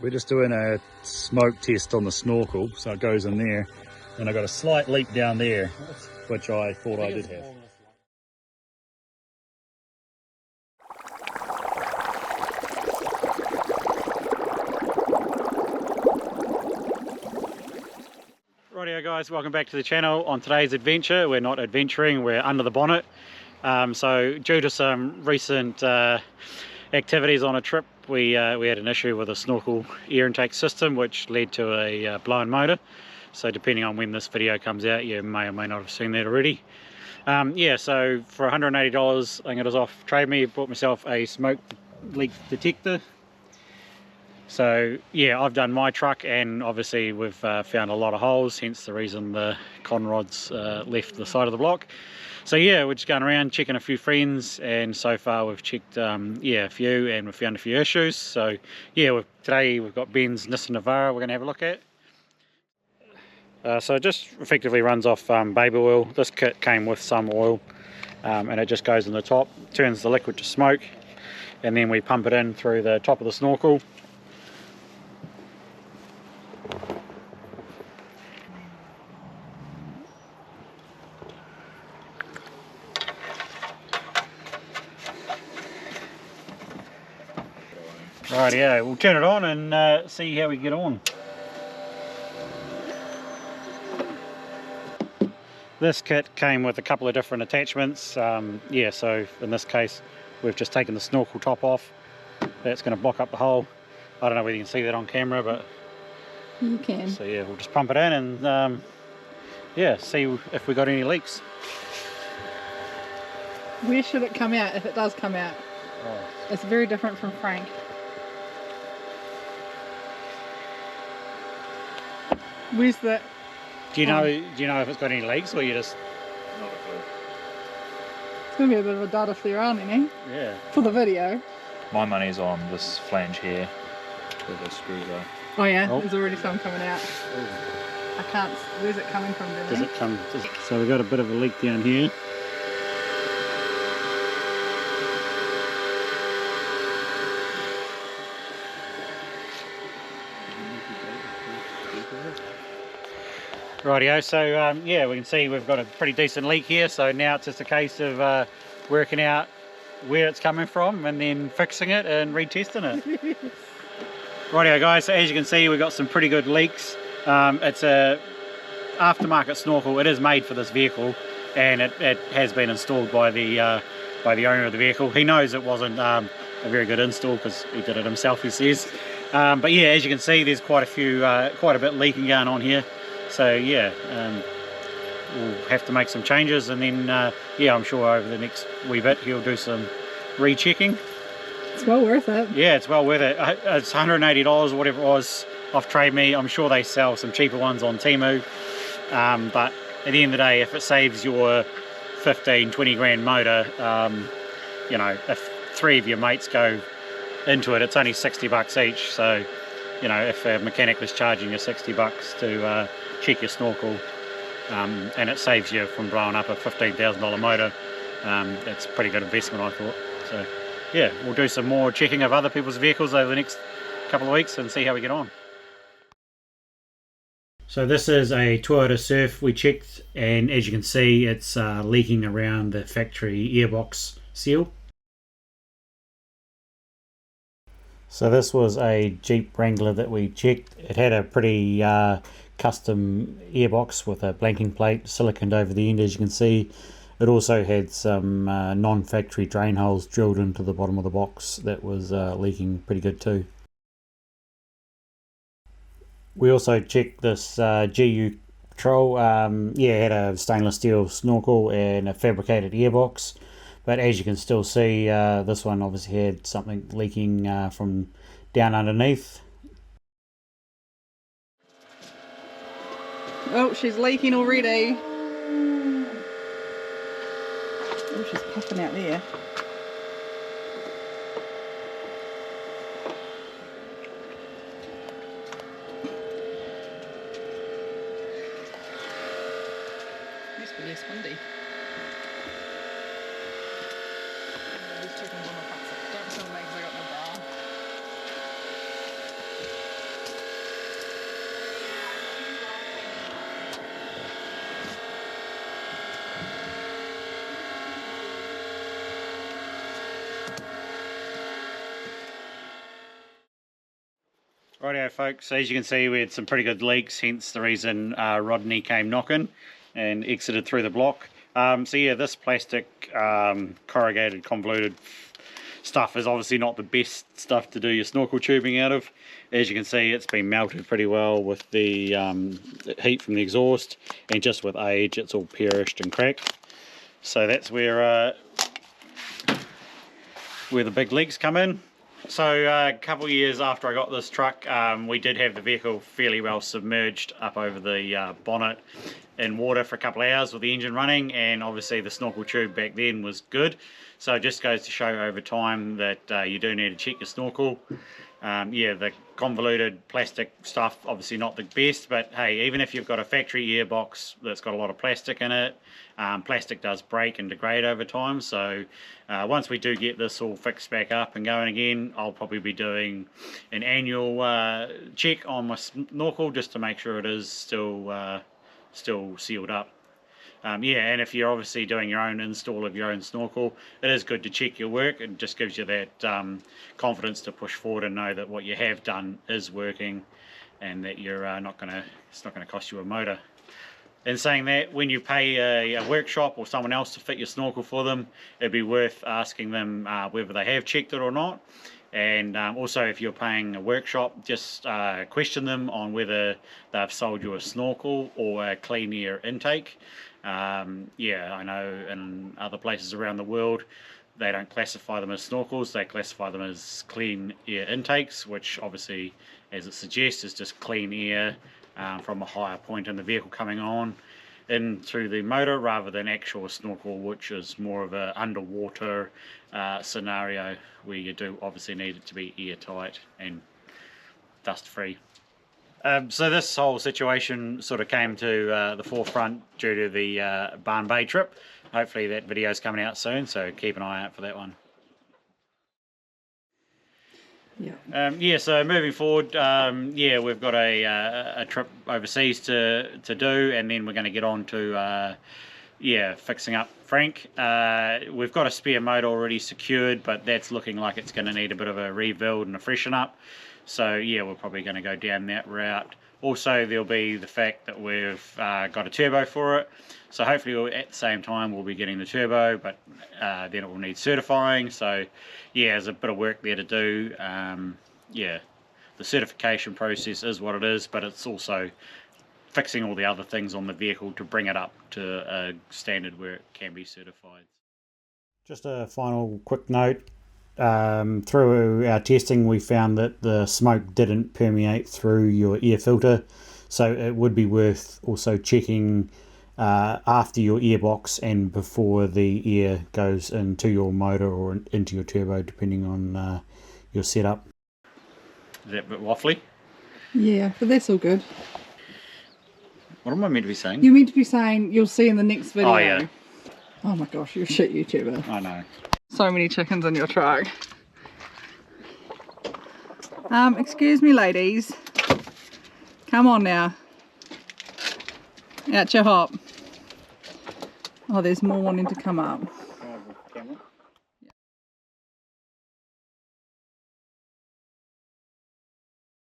We're just doing a smoke test on the snorkel, so it goes in there, and I got a slight leak down there, which I thought I did have. Rightio guys, welcome back to the channel. On today's adventure, we're not adventuring, we're under the bonnet. So due to some recent activities on a trip, we had an issue with a snorkel air intake system, which led to a blown motor. So depending on when this video comes out, you may or may not have seen that already. Yeah, so for $180, I think it was off Trade Me, bought myself a smoke leak detector. So yeah, I've done my truck, and obviously we've found a lot of holes, hence the reason the con rods left the side of the block. So yeah, we're just going around checking a few friends, and so far we've checked yeah, a few, and we've found a few issues. So yeah, today we've got Ben's Nissan Navara we're going to have a look at. So it just effectively runs off baby oil. This kit came with some oil, and it just goes in the top, turns the liquid to smoke, and then we pump it in through the top of the snorkel. Rightio, we'll turn it on and see how we get on. This kit came with a couple of different attachments. Yeah, so in this case we've just taken the snorkel top off. That's going to block up the hole. I don't know whether you can see that on camera, but you can. So yeah, we'll just pump it in and yeah, see if we got any leaks. Where should it come out if it does come out? Oh. It's very different from Frank. Where's the... Do you know if it's got any leaks, or you just... Not a clue. It's going to be a bit of a dud if there aren't any. Yeah. For the video. My money's on this flange here where the screws are. Oh yeah, Oh. there's already some coming out. Ooh. I can't... Where's it coming from, Billy? Does it come... So we've got a bit of a leak down here. Rightio, so yeah, we can see we've got a pretty decent leak here, so now it's just a case of working out where it's coming from and then fixing it and retesting it. Rightio guys, so as you can see we've got some pretty good leaks. It's a aftermarket snorkel. It is made for this vehicle, and it has been installed by the owner of the vehicle. He knows it wasn't a very good install because he did it himself, he says. But yeah, as you can see, there's quite a bit leaking going on here. So yeah, we'll have to make some changes, and then yeah, I'm sure over the next wee bit he'll do some rechecking. It's well worth it. Yeah, it's well worth it. It's $180 or whatever it was off Trade Me. I'm sure they sell some cheaper ones on Temu, but at the end of the day, if it saves your 15-20 grand motor, you know, if 3 of your mates go into it, it's only $60 each. So you know, if a mechanic was charging you $60 to check your snorkel, and it saves you from blowing up a $15,000 motor, it's a pretty good investment, I thought. So yeah, we'll do some more checking of other people's vehicles over the next couple of weeks and see how we get on. So this is a Toyota Surf we checked, and as you can see it's leaking around the factory airbox seal. So this was a Jeep Wrangler that we checked. It had a pretty custom airbox with a blanking plate siliconed over the end, as you can see. It also had some non-factory drain holes drilled into the bottom of the box that was leaking pretty good too. We also checked this GU Patrol. Yeah, it had a stainless steel snorkel and a fabricated airbox. But as you can still see, this one obviously had something leaking from down underneath. Oh, she's leaking already. Oh, she's puffing out there. Used to be less windy. Rightio folks, so as you can see we had some pretty good leaks, hence the reason Rodney came knocking and exited through the block. So yeah, this plastic corrugated convoluted stuff is obviously not the best stuff to do your snorkel tubing out of. As you can see, it's been melted pretty well with the heat from the exhaust, and just with age it's all perished and cracked. So that's where the big leaks come in. So a couple of years after I got this truck, we did have the vehicle fairly well submerged up over the bonnet in water for a couple of hours with the engine running, and obviously the snorkel tube back then was good. So it just goes to show over time that you do need to check your snorkel. Yeah, the convoluted plastic stuff, obviously not the best, but hey, even if you've got a factory gearbox that's got a lot of plastic in it, plastic does break and degrade over time. So once we do get this all fixed back up and going again, I'll probably be doing an annual check on my snorkel just to make sure it is still sealed up. Yeah, and if you're obviously doing your own install of your own snorkel, it is good to check your work. It just gives you that confidence to push forward and know that what you have done is working, and that you're it's not going to cost you a motor. In saying that, when you pay a workshop or someone else to fit your snorkel for them, it'd be worth asking them whether they have checked it or not. And also, if you're paying a workshop, just question them on whether they've sold you a snorkel or a clean air intake. Yeah, I know in other places around the world they don't classify them as snorkels, they classify them as clean air intakes, which obviously, as it suggests, is just clean air from a higher point in the vehicle coming on into the motor, rather than actual snorkel, which is more of a underwater scenario where you do obviously need it to be airtight and dust free. So this whole situation sort of came to the forefront due to the Barn Bay trip. Hopefully that video is coming out soon, so keep an eye out for that one. Yeah. Yeah, so moving forward, yeah, we've got a trip overseas to do, and then we're going to get on to yeah, fixing up Frank. We've got a spare motor already secured, but that's looking like it's going to need a bit of a rebuild and a freshen up. So yeah, we're probably going to go down that route. Also, there'll be the fact that we've got a turbo for it. So hopefully at the same time we'll be getting the turbo, but then it will need certifying. So yeah, there's a bit of work there to do. Yeah, the certification process is what it is, but it's also fixing all the other things on the vehicle to bring it up to a standard where it can be certified. Just a final quick note. Through our testing, we found that the smoke didn't permeate through your air filter, so it would be worth also checking after your airbox and before the air goes into your motor or into your turbo, depending on your setup. Is that a bit waffly? Yeah, but that's all good. What am I meant to be saying? You're meant to be saying you'll see in the next video. Oh yeah. Oh my gosh, you're a shit YouTuber. I know. So many chickens in your truck. Excuse me ladies. Come on now. Out your hop. Oh, there's more wanting to come up.